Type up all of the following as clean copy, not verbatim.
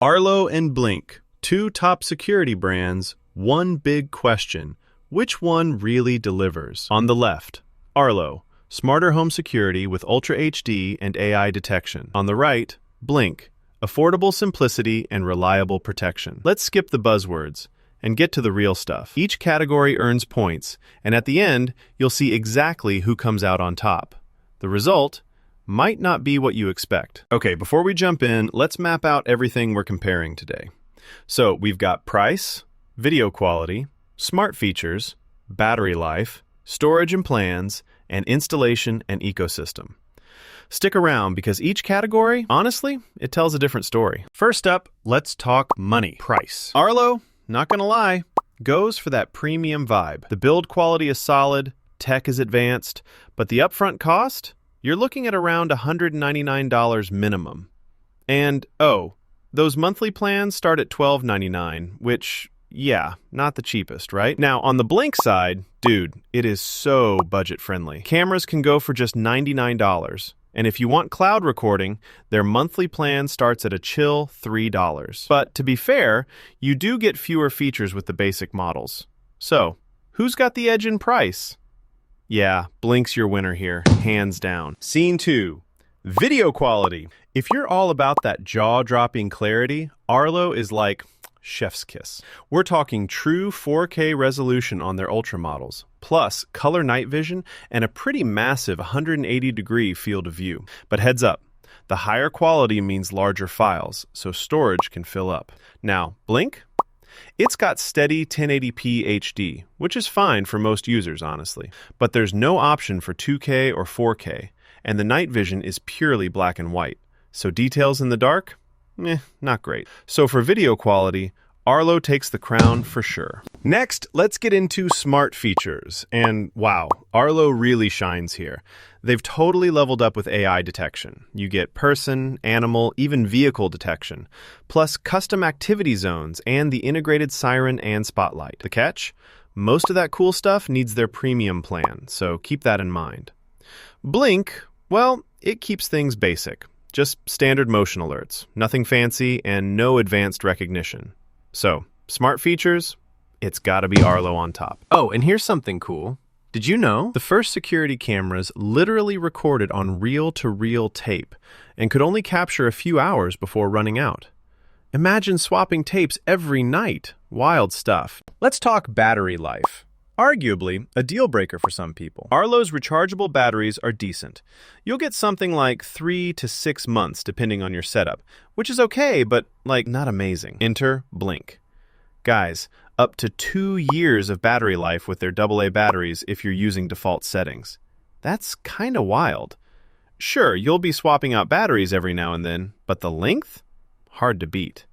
Arlo and Blink, two top security brands, one big question. Which one really delivers? On the left, Arlo, smarter home security with Ultra HD and AI detection. On the right, Blink, affordable simplicity and reliable protection. Let's skip the buzzwords and get to the real stuff. Each category earns points, and at the end, you'll see exactly who comes out on top. The result might not be what you expect. Okay, before we jump in, let's map out everything we're comparing today. So we've got price, video quality, smart features, battery life, storage and plans, and installation and ecosystem. Stick around because each category, honestly, it tells a different story. First up, let's talk money. Price. Arlo, not gonna lie, goes for that premium vibe. The build quality is solid, tech is advanced, but the upfront cost? You're looking at around $199 minimum. And, oh, those monthly plans start at $12.99, which, yeah, not the cheapest, right? Now, on the Blink side, dude, it is so budget-friendly. Cameras can go for just $99, and if you want cloud recording, their monthly plan starts at a chill $3. But to be fair, you do get fewer features with the basic models. So, who's got the edge in price? Yeah, Blink's your winner here, hands down. Scene 2. Video quality. If you're all about that jaw-dropping clarity, Arlo is like chef's kiss. We're talking true 4K resolution on their Ultra models, plus color night vision and a pretty massive 180-degree field of view. But heads up, the higher quality means larger files, so storage can fill up. Now, Blink? It's got steady 1080p HD, which is fine for most users, honestly. But there's no option for 2K or 4K, and the night vision is purely black and white. So details in the dark? Not great. So for video quality, Arlo takes the crown for sure. Next, let's get into smart features. And wow, Arlo really shines here. They've totally leveled up with AI detection. You get person, animal, even vehicle detection, plus custom activity zones and the integrated siren and spotlight. The catch? Most of that cool stuff needs their premium plan, so keep that in mind. Blink, well, it keeps things basic. Just standard motion alerts, nothing fancy, and no advanced recognition. So, smart features, it's gotta be Arlo on top. Oh, and here's something cool. Did you know? The first security cameras literally recorded on reel-to-reel tape and could only capture a few hours before running out. Imagine swapping tapes every night. Wild stuff. Let's talk battery life. Arguably, a deal breaker for some people. Arlo's rechargeable batteries are decent. You'll get something like 3 to 6 months depending on your setup, which is okay, but not amazing. Enter Blink. Guys, up to 2 years of battery life with their AA batteries if you're using default settings. That's kinda wild. Sure, you'll be swapping out batteries every now and then, but the length? Hard to beat.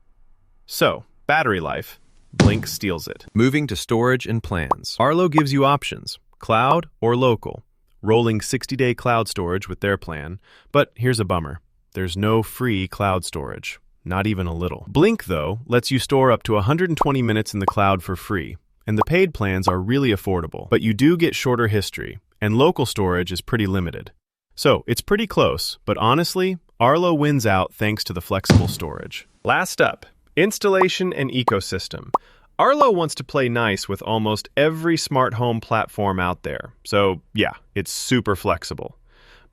So, battery life. Blink steals it. Moving to storage and plans. Arlo gives you options, cloud or local, rolling 60-day cloud storage with their plan, but here's a bummer. There's no free cloud storage, not even a little. Blink, though, lets you store up to 120 minutes in the cloud for free, and the paid plans are really affordable, but you do get shorter history, and local storage is pretty limited. So, it's pretty close, but honestly, Arlo wins out thanks to the flexible storage. Last up, installation and ecosystem. Arlo wants to play nice with almost every smart home platform out there. So yeah, it's super flexible.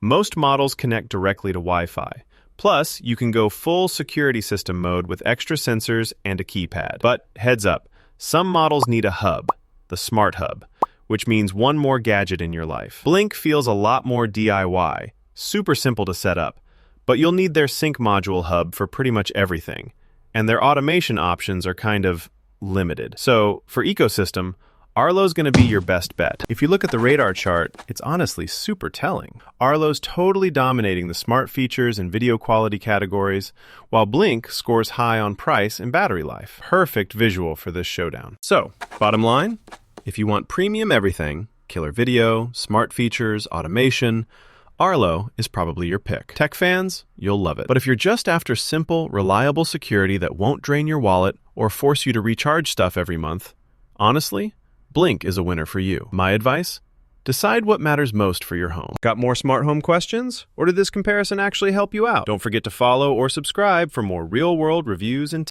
Most models connect directly to Wi-Fi. Plus, you can go full security system mode with extra sensors and a keypad. But heads up, some models need a hub, the Smart Hub, which means one more gadget in your life. Blink feels a lot more DIY, super simple to set up, but you'll need their sync module hub for pretty much everything. And their automation options are kind of limited. So, for ecosystem, Arlo's going to be your best bet. If you look at the radar chart, it's honestly super telling. Arlo's totally dominating the smart features and video quality categories, while Blink scores high on price and battery life. Perfect visual for this showdown. So, bottom line, if you want premium everything, killer video, smart features, automation, Arlo is probably your pick. Tech fans, you'll love it. But if you're just after simple, reliable security that won't drain your wallet or force you to recharge stuff every month, honestly, Blink is a winner for you. My advice? Decide what matters most for your home. Got more smart home questions? Or did this comparison actually help you out? Don't forget to follow or subscribe for more real-world reviews and